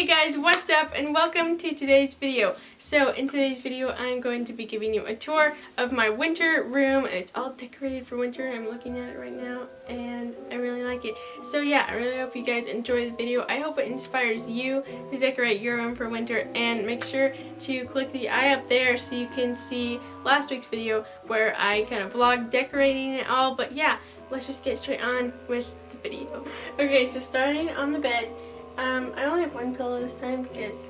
Hey guys, what's up and welcome to today's video. So in today's video I'm going to be giving you a tour of my winter room, and it's all decorated for winter. I'm looking at it right now and I really like it. So yeah, I really hope you guys enjoy the video. I hope it inspires you to decorate your room for winter, and make sure to click the eye up there so you can see last week's video where I kind of vlogged decorating it all. But yeah, let's just get straight on with the video. Okay, so starting on the bed, I only have one pillow this time because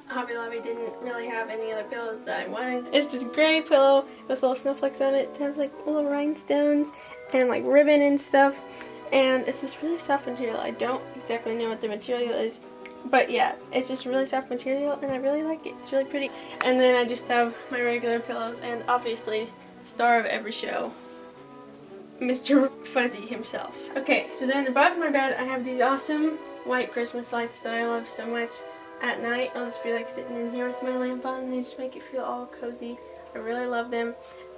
Hobby Lobby didn't really have any other pillows that I wanted. It's this gray pillow with little snowflakes on it. It has like little rhinestones and like ribbon and stuff, and it's this really soft material. I don't exactly know what the material is, but yeah, it's just really soft material and I really like it. It's really pretty. And then I just have my regular pillows, and obviously the star of every show, Mr. Fuzzy himself. Okay, so then above my bed I have these awesome white Christmas lights that I love so much. At night I'll just be like sitting in here with my lamp on and they just make it feel all cozy. I really love them.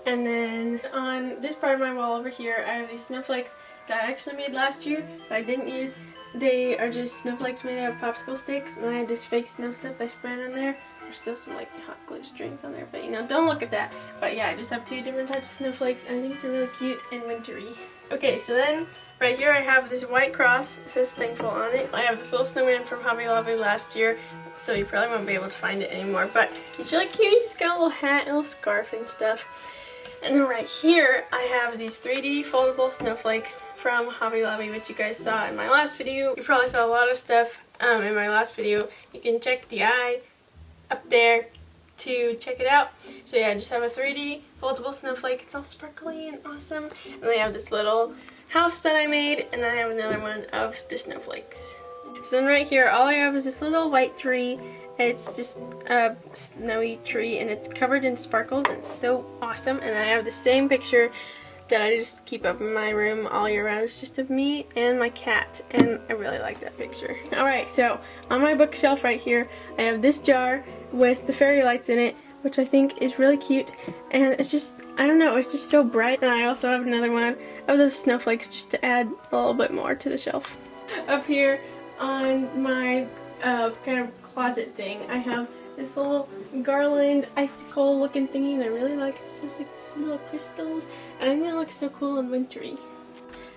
And then on this part of my wall over here I have these snowflakes that I actually made last year but I didn't use. They are just snowflakes made out of popsicle sticks, and I had this fake snow stuff that I sprayed on there. There's still some like hot glue strings on there, but you know, don't look at that. But yeah, I just have two different types of snowflakes and I think they're really cute and wintry. Okay, so then right here I have this white cross. It says thankful on it. I have this little snowman from Hobby Lobby last year, so you probably won't be able to find it anymore, but he's really cute. He's got a little hat and a little scarf and stuff. And then right here I have these 3D foldable snowflakes from Hobby Lobby, which you guys saw in my last video. You probably saw a lot of stuff in my last video. You can check the eye up there to check it out. So yeah, I just have a 3D foldable snowflake. It's all sparkly and awesome. And then I have this little house that I made, and then I have another one of the snowflakes. So then right here all I have is this little white tree. It's just a snowy tree and it's covered in sparkles and it's so awesome. And then I have the same picture that I just keep up in my room all year round. It's just of me and my cat, and I really like that picture. Alright, so on my bookshelf right here I have this jar with the fairy lights in it, which I think is really cute, and it's just, I don't know, it's just so bright. And I also have another one of those snowflakes just to add a little bit more to the shelf. Up here on my kind of closet thing I have this little garland icicle looking thingy, and I really like it. It just has like these little crystals, and I think it looks so cool and wintry.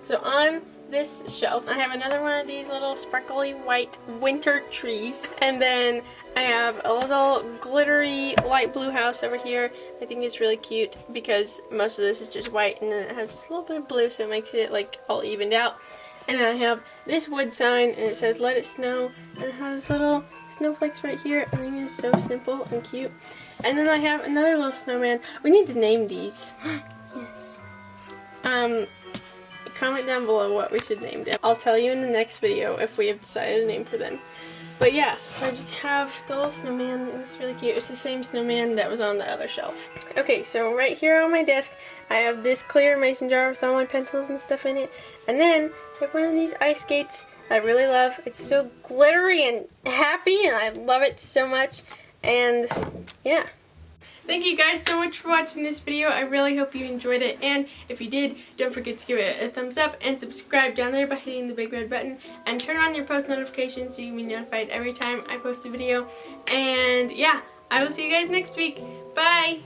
So on this shelf I have another one of these little sparkly white winter trees, and then I have a little glittery light blue house over here. I think it's really cute because most of this is just white and then it has just a little bit of blue, so it makes it like all evened out. And then I have this wood sign and it says let it snow, and it has little snowflakes right here. I think it's so simple and cute. And then I have another little snowman. We need to name these. Yes. Comment down below what we should name them. I'll tell you in the next video if we have decided a name for them. But yeah, so I just have the little snowman. It's really cute. It's the same snowman that was on the other shelf. Okay, so right here on my desk I have this clear mason jar with all my pencils and stuff in it. And then I have one of these ice skates I really love. It's so glittery and happy and I love it so much. And yeah. Thank you guys so much for watching this video. I really hope you enjoyed it, and if you did, don't forget to give it a thumbs up and subscribe down there by hitting the big red button, and turn on your post notifications so you can be notified every time I post a video. And yeah, I will see you guys next week. Bye!